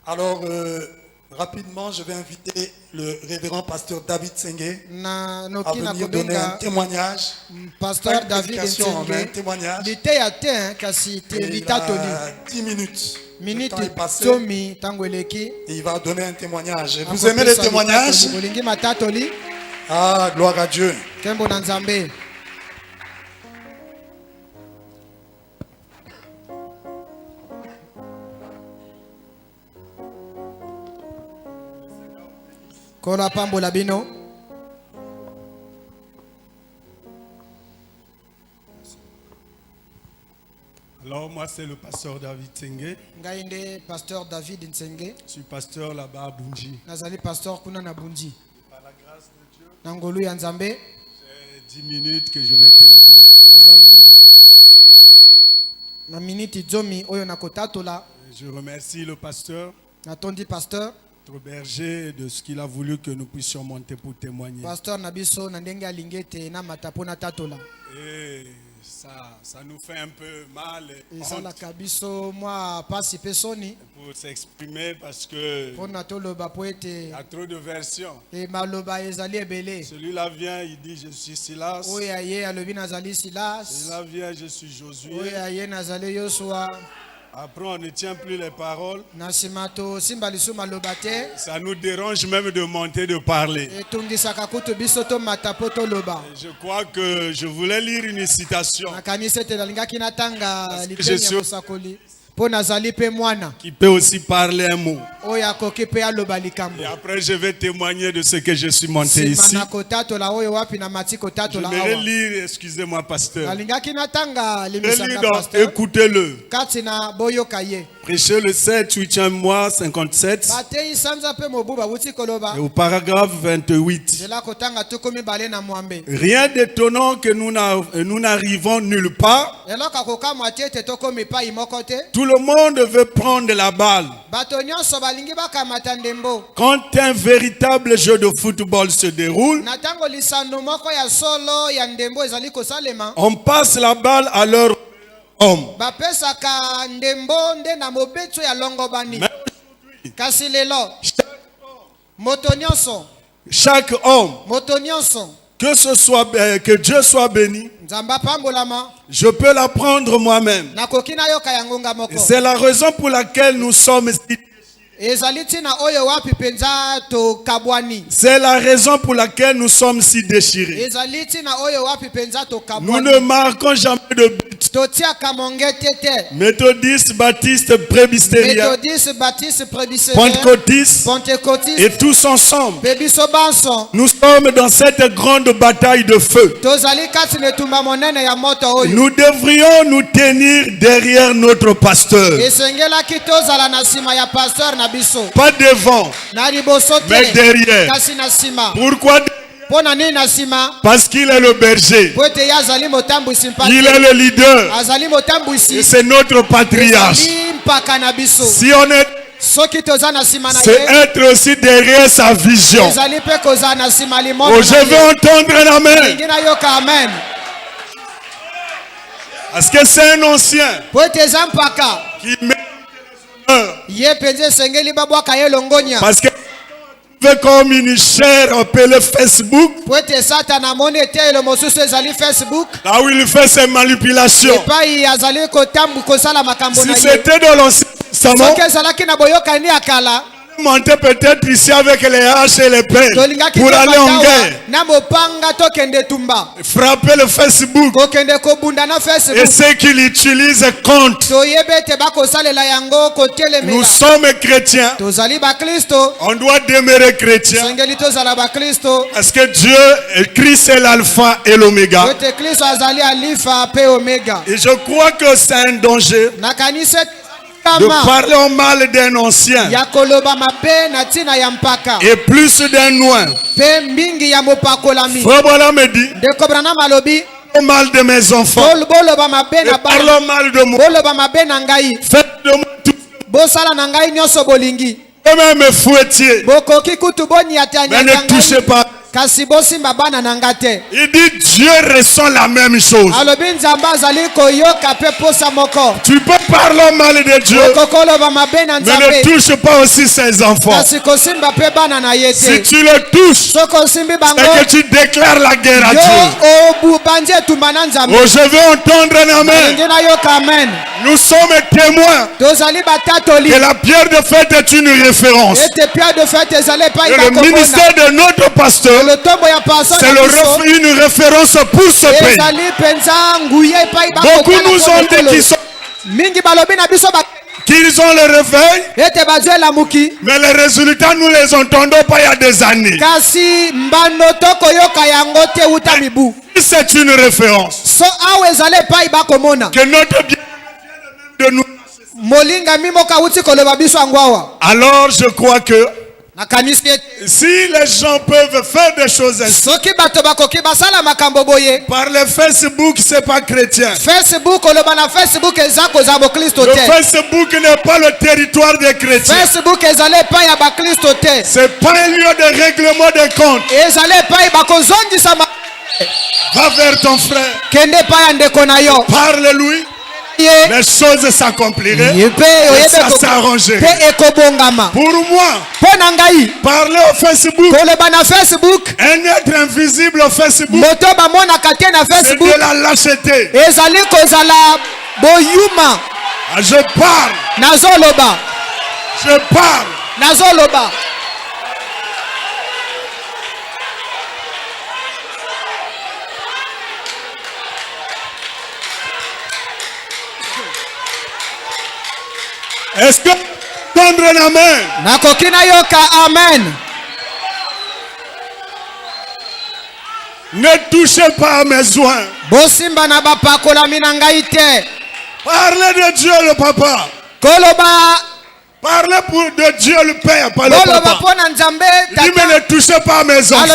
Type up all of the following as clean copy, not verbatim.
Alors, rapidement, je vais inviter le révérend pasteur David Ntsenge à venir donner un témoignage. Pasteur David Ntsenge, un témoignage. Il a 10 minutes. Le temps est passé. Et il va donner un témoignage. Vous aimez les témoignages? Ah, gloire à Dieu. Alors moi c'est le pasteur David Ntsenge. Pasteur David Ntsenge. Je suis pasteur là-bas à Bunji. Pasteur kuna na Bunji. Par la grâce de Dieu. Nangolu ya Nzambe. C'est 10 minutes que je vais témoigner. Na minute zomi oyo nakotatola. Je remercie le pasteur. Natondi pasteur. Notre berger de ce qu'il a voulu que nous puissions monter pour témoigner. Pasteur Nabiso Nandenge Lingete na matapona tatola. Et ça nous fait un peu mal pour s'exprimer parce que il y a trop de versions. Celui-là vient, il dit je suis Silas. Celui-là vient, je suis Josué. Après, on ne tient plus les paroles. Ça nous dérange même de monter, de parler. Je crois que je voulais lire une citation. Je suis qui peut aussi parler un mot. Et après, je vais témoigner de ce que je suis monté ici. Je vais lire, excusez-moi, pasteur. Je vais lire, écoutez-le. Prêchez le 7, 8e mois, 57. Et au paragraphe 28. Rien d'étonnant que nous n'arrivons nulle part. Tout le monde veut prendre la balle. Quand un véritable jeu de football se déroule, on passe la balle à leur homme. Chaque homme, que Dieu soit béni, je peux l'apprendre moi-même. C'est la raison pour laquelle nous sommes ici. C'est la raison pour laquelle nous sommes si déchirés. Nous ne marquons jamais de but. Méthodistes, baptistes, presbytériens, pentecôtistes et tous ensemble, nous sommes dans cette grande bataille de feu. Nous devrions nous tenir derrière notre pasteur. Pas devant, mais derrière. Pourquoi? Parce qu'il est le berger. Il est le leader. Et c'est notre patriarche. Si on est, c'est être aussi derrière sa vision. Oh, je veux entendre un amen. Parce que c'est un ancien qui met parce que comme une chair appelée Facebook, là où il fait ses manipulations. Si c'était dans l'Ancien Testament, monter peut-être ici avec les haches et les pelles pour aller en guerre. Frapper le Facebook et ceux qui l'utilisent contre. Nous sommes chrétiens. On doit demeurer chrétiens parce que Dieu, Christ est l'alpha et l'oméga. Et je crois que c'est un danger de parler en mal d'un ancien et plus d'un loin. Frère Branham me dit au mal de mes enfants et parle mal de moi. Faites de moi tout. Même me fouettiez, mais ne touchez pas Il dit Dieu ressent la même chose. Tu peux parler mal de Dieu, mais ne touche pas aussi ses enfants. Si tu le touches, c'est que tu déclares la guerre à Dieu. Oh, je veux entendre un amen. Nous sommes témoins que la pierre de fête est une référence. Et le ministère de notre pasteur, c'est une référence pour ce pays. Beaucoup nous ont dit qu'ils ont le réveil, mais les résultats nous les entendons pas il y a des années. C'est une référence que notre bien de nous. Alors je crois que si les gens peuvent faire des choses ainsi, par le Facebook, c'est pas chrétien. Le Facebook n'est pas le territoire des chrétiens. C'est pas un lieu de règlement de comptes. Va vers ton frère, parle-lui. Les choses s'accompliraient et ça s'arrangerait. Pour moi, parler au Facebook, un être invisible au Facebook, c'est de la lâcheté. Je parle. Est-ce que tendre un amen? Ne touchez pas à mes soins. Parlez de Dieu le papa. Parlez de Dieu le père, pas le papa. Dis mais ne touchez pas à mes enfants.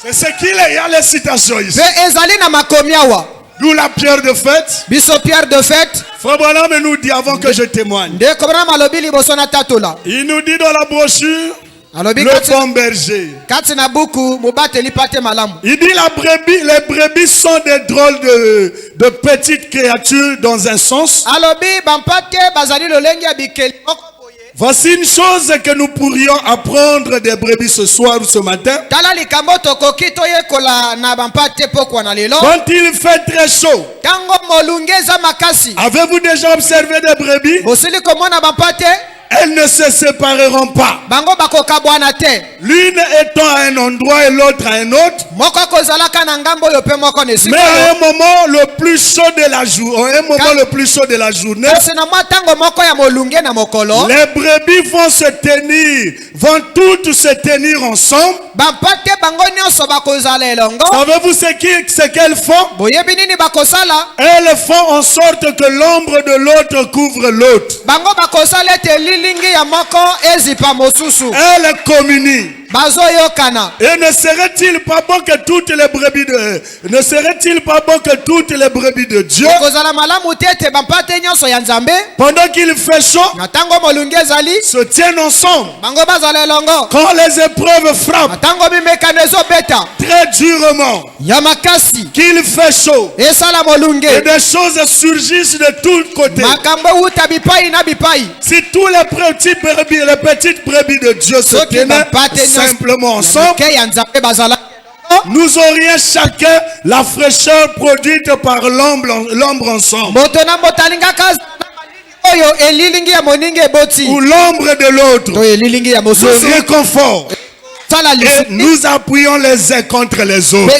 C'est ce qu'il est. Il y a les citations ici. D'où la pierre de fête. Frère Branham nous dit avant que je témoigne. Il nous dit dans la brochure, le bon berger. Il dit les brebis sont des drôles de petites créatures dans un sens. Voici une chose que nous pourrions apprendre des brebis ce soir ou ce matin. Quand il fait très chaud, avez-vous déjà observé des brebis? Elles ne se sépareront pas. L'une étant à un endroit et l'autre à un autre. Mais à un moment le plus chaud de la journée, les brebis vont toutes se tenir ensemble. Savez-vous ce qu'elles font? Elles font en sorte que l'ombre de l'autre couvre l'autre. Elle communie. Et ne serait-il pas bon que toutes les brebis de Dieu, pendant qu'il fait chaud, se tiennent ensemble? Quand les épreuves frappent très durement, qu'il fait chaud, et des choses surgissent de tous côtés. Si tous les petites brebis de Dieu se tenaient simplement ensemble, nous aurions chacun la fraîcheur produite par l'ombre ensemble. Ou l'ombre de l'autre nous réconfort. Et nous appuyons les uns contre les autres.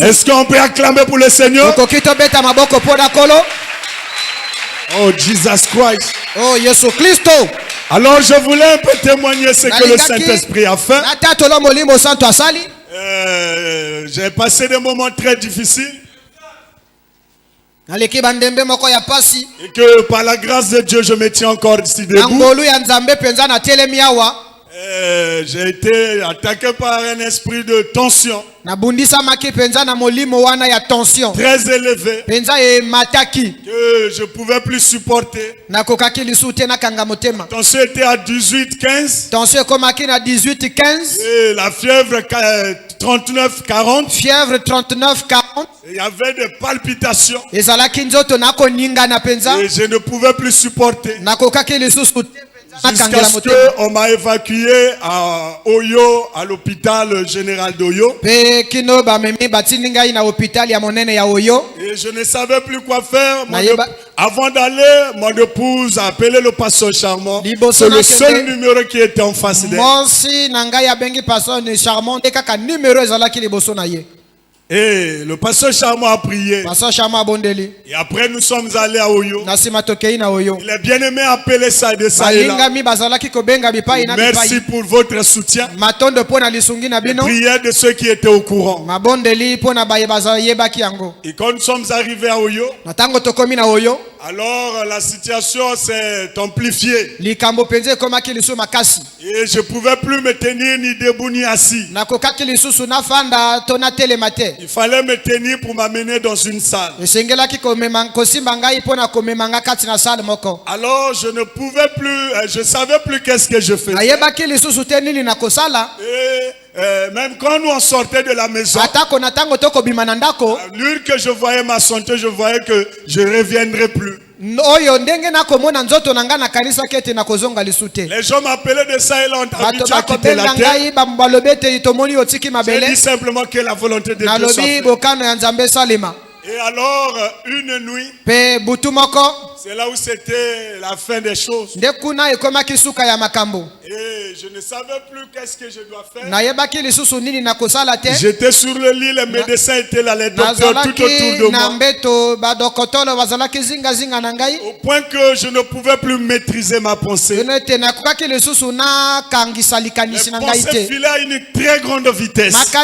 Est-ce qu'on peut acclamer pour le Seigneur? Oh, Jesus Christ. Oh, Jésus Christ. Alors je voulais un peu témoigner ce que le Saint-Esprit a fait. J'ai passé des moments très difficiles. Et que par la grâce de Dieu, je me tiens encore ici debout. J'ai été attaqué par un esprit de tension. Très élevé. Que je pouvais plus supporter. La Tension était à 18-15. Et la fièvre 39-40. Fièvre 39-40. Il y avait des palpitations. Et je ne pouvais plus supporter. Jusqu'à ce qu'on m'a évacué à Oyo, à l'hôpital général d'Oyo. Et je ne savais plus quoi faire. Avant d'aller, mon épouse a appelé le pasteur Charmant. C'est le seul numéro qui était en face d'elle. Et le pasteur Charmant a prié. Et après nous sommes allés à Oyo. Il est bien aimé appeler ça de ça et là. Merci pour votre soutien. Et prière de ceux qui étaient au courant. Et quand nous sommes arrivés à Oyo, alors la situation s'est amplifiée. Et je ne pouvais plus me tenir ni debout ni assis. Il fallait me tenir pour m'amener dans une salle. Alors je ne pouvais plus, je ne savais plus qu'est-ce que je faisais. Et même quand nous on sortait de la maison, à l'heure que je voyais ma santé, je voyais que je ne reviendrai plus. Les gens m'appelaient de ça et là, on t'a quitté la terre. J'ai dit simplement que la volonté de Dieu soit faite. Et alors, une nuit, c'est là où c'était la fin des choses. Et je ne savais plus qu'est-ce que je dois faire. J'étais sur le lit, les médecins étaient là, les docteurs tout autour de moi. Au point que je ne pouvais plus maîtriser ma pensée. Les pensées filaient à une très grande vitesse. Et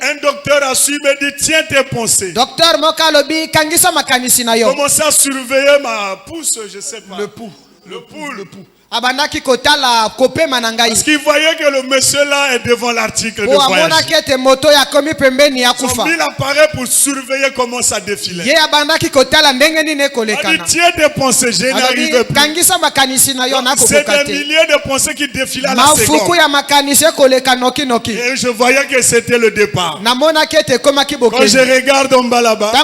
un docteur a su me dire, tiens tes pensées. Commence à surveiller ma pousse, je ne sais pas. Le pouls. Parce qu'il voyait que le monsieur là est devant l'article de voyage. Ils ont mis l'appareil pour surveiller comment ça défilait. Il dit tiens des pensées, je n'arrive plus. C'est des milliers de pensées qui défilaient à la seconde. Et je voyais que c'était le départ. Quand je regarde en bas là-bas, c'est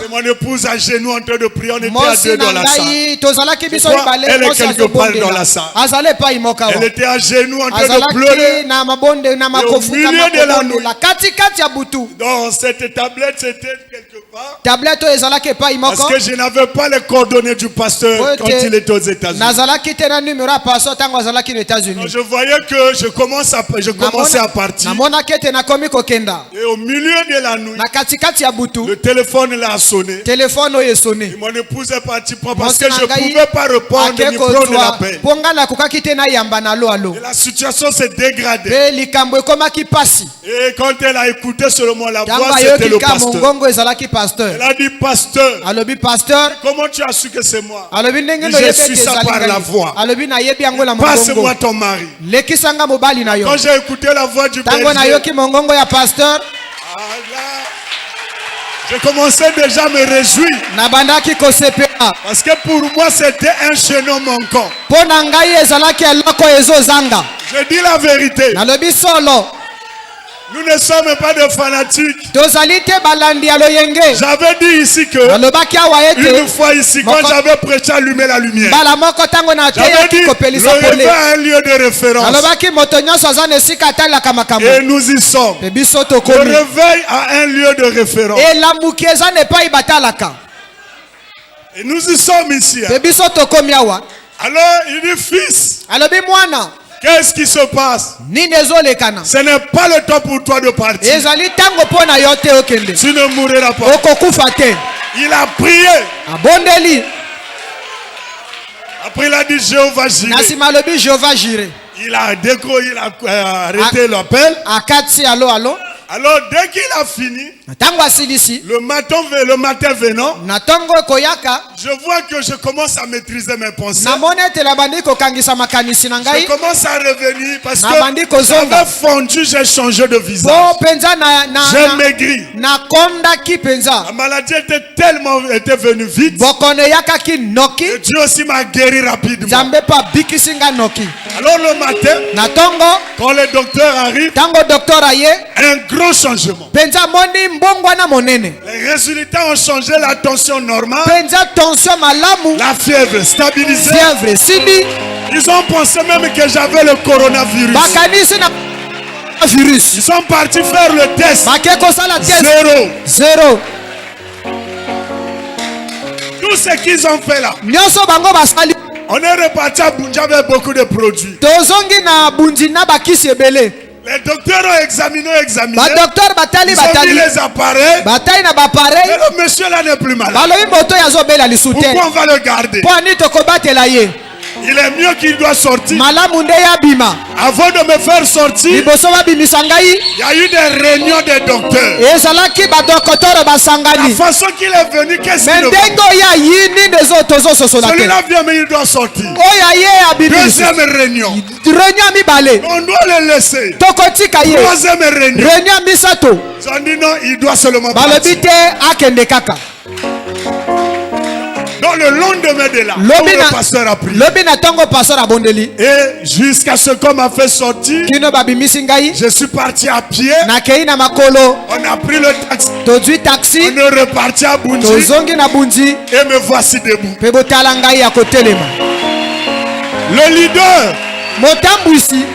mon épouse à genoux en train de prier. On était à deux dans la salle. Elle est quelque part dans la salle. Elle était à genoux en train de pleurer. Et au milieu de la nuit, dans cette tablette, c'était quelque part. Parce que je n'avais pas les coordonnées du pasteur quand il était aux États-Unis. Je voyais que je commençais à partir. Et au milieu de la nuit, le téléphone l'a sonné. Et mon épouse est partie parce que je ne pouvais pas répondre ni prendre l'appel. Et la situation s'est dégradée. Et quand elle a écouté seulement la voix, c'était le pasteur. Elle a dit, pasteur, comment tu as su que c'est moi? Je suis ça par la voix. Passe-moi ton mari. Quand j'ai écouté la voix du berger, je commençais déjà à me réjouir. Parce que pour moi, c'était un chaînon manquant. Je dis la vérité. Nous ne sommes pas des fanatiques. J'avais dit ici que une fois ici, quand j'avais prêché, allumer la lumière, j'avais dit le réveil a un lieu de référence. Et nous y sommes. Le réveil a un lieu de référence. Et nous y sommes ici. Alors il dit, fils, qu'est-ce qui se passe? Ce n'est pas le temps pour toi de partir. Tu ne mourras pas. Il a prié. Après il a dit Jéhovah Jireh. Il a arrêté l'appel. Alors dès qu'il a fini, le matin venant, je vois que je commence à maîtriser mes pensées. Je commence à revenir parce que j'avais fondu, j'ai changé de visage. J'ai maigri. La maladie était venue vite. Et Dieu aussi m'a guéri rapidement. Alors le matin, quand le docteur arrive, un gros changement. Les résultats ont changé, la tension normale, la fièvre stabilisée. Ils ont pensé même que j'avais le coronavirus. Ils sont partis faire le test. Zéro. Tout ce qu'ils ont fait là. On est reparti à Bunja avec beaucoup de produits. Les docteurs ont examiné. Ils ont mis les appareils. Mais le monsieur là n'est plus malade. Pourquoi on va le garder? Il est mieux qu'il doit sortir. Avant de me faire sortir, il y a eu des réunions des docteurs. La façon qu'il est venu, qu'est-ce qu'il veut? Celui-là vient, mais il doit sortir. Deuxième réunion. On doit le laisser. Troisième réunion. Ils ont dit non, il doit seulement partir. Donc le lendemain de là, le pasteur a prié. Et jusqu'à ce qu'on m'a fait sortir, je suis parti à pied. On a pris le taxi. On est reparti à Bunji. Et me voici debout. Le leader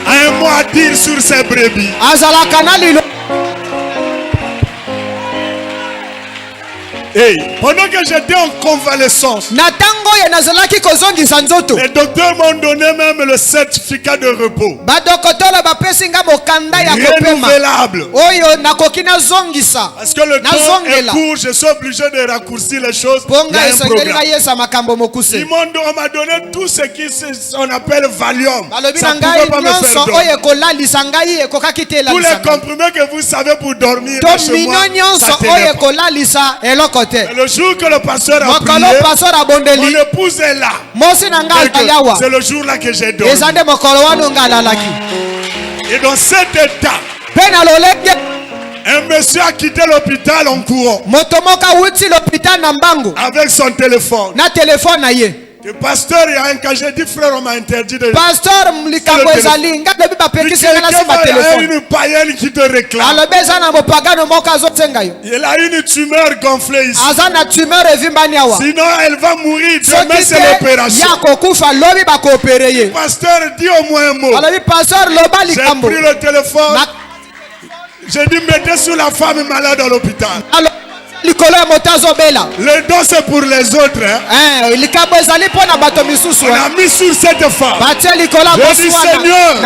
a un mot à dire sur ses brebis. Hey, pendant que j'étais en convalescence, les docteurs m'ont donné même le certificat de repos. Renouvelable. Parce que le temps est court, je suis obligé de raccourcir les choses. Il y a un programme. On m'a donné tout ce qu'on appelle Valium. Ça ne pouvait pas me faire dormir. Tous les comprimés que vous savez pour dormir chez moi, ça tenait pas. Le jour que le pasteur a prié, mon épouse est là. C'est le jour là que j'ai dormi. Et dans cet état, un monsieur a quitté l'hôpital en courant avec son téléphone. Le pasteur, il y a un cas, j'ai dit frère, on m'a interdit de... Pasteur, il y a une païenne qui te réclame. Il a une tumeur gonflée ici. Sinon, elle va mourir. Demain, c'est l'opération. Le pasteur dit au moins un mot. J'ai pris le téléphone. J'ai dit, mettez sur la femme malade à l'hôpital. Le don c'est pour les autres. On a mis sur cette femme. J'ai dit Seigneur,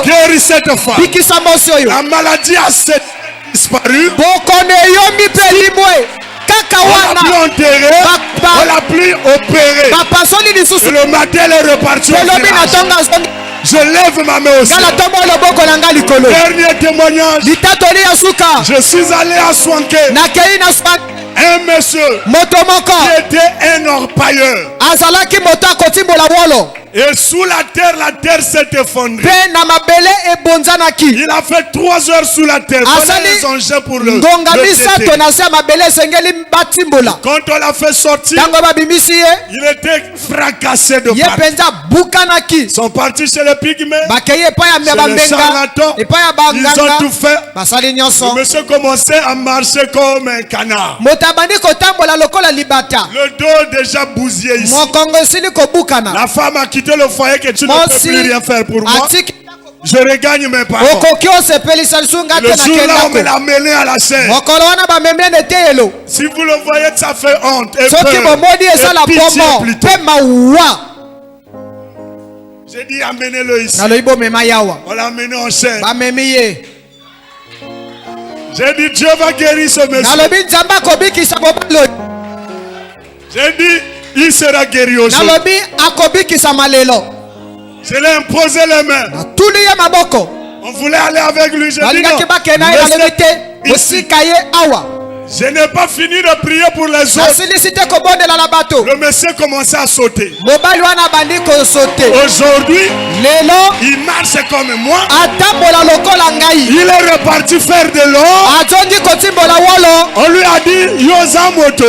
guéris cette femme. La maladie a disparu. On l'a plus enterré, on l'a plus opéré. Et le matin elle est repartie au village. Je lève ma main aussi. Dernier témoignage. Je suis allé à Swanké. Un monsieur qui était un orpailleur. Et sous la terre s'est effondrée. Il a fait 3 heures sous la terre. Les engins pour le quand on l'a fait sortir, il était fracassé de partout. Ils sont partis chez les pygmées, chez les charlatans. Ils ont tout fait. Le monsieur commençait à marcher comme un canard. Le dos déjà bousillé ici. La femme a quitté le foyer que tu ne peux plus rien faire pour moi. Je regagne mes parents. Le jour là, on me l'a mené à la chaîne. Si vous le voyez, ça fait honte et peur et pitié plutôt. J'ai dit, amenez-le ici. On l'a amené en chaîne. J'ai dit, Dieu va guérir ce monsieur. J'ai dit, il sera guéri aujourd'hui. Je l'ai imposé les mains. On voulait aller avec lui. Je Je n'ai pas fini de prier pour les autres. Le monsieur commençait à sauter. Aujourd'hui, il marche comme moi. Il est reparti faire de l'or. On lui a dit, Yosa Moto.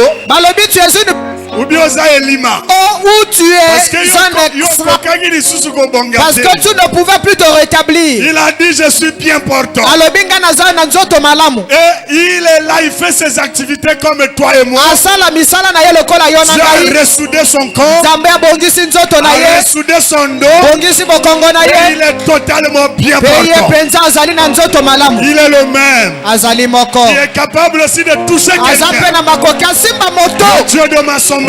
Ou bien Elima. Où tu es parce que tu ne pouvais plus te rétablir. Il a dit je suis bien portant. Et il est là, il fait ses activités comme toi et moi. Dieu a ressoudé son corps, a ressoudé son dos. Et il est totalement bien portant. Il est le même. Il est capable aussi de toucher quelqu'un. Le Dieu de Massamba,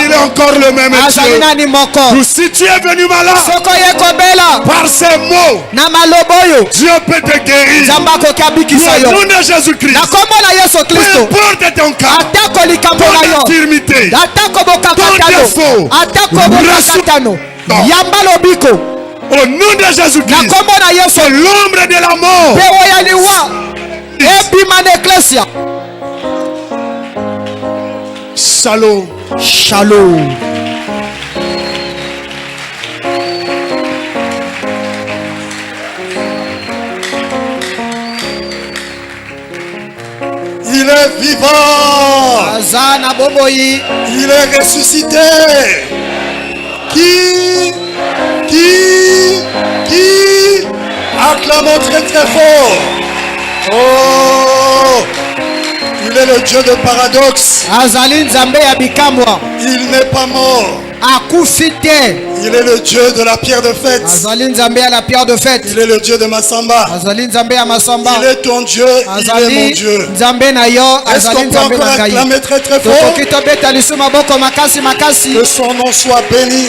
il est encore le même Dieu. Si tu es venu malade, par ces mots, Dieu peut te guérir. Au nom de Jésus-Christ, peu importe ton cas, ton infirmité, ton défaut, au nom de Jésus-Christ, c'est l'ombre de la mort. Shalom. Shalom. Il est vivant. Il est ressuscité. Qui acclamons très très fort. Oh, il est le Dieu de paradoxe. Il n'est pas mort. Il est le Dieu de la pierre de fête. Il est le Dieu de Massamba. Il est ton Dieu, il est mon Dieu. Est-ce qu'on peut encore acclamer très très fort? Que son nom soit béni.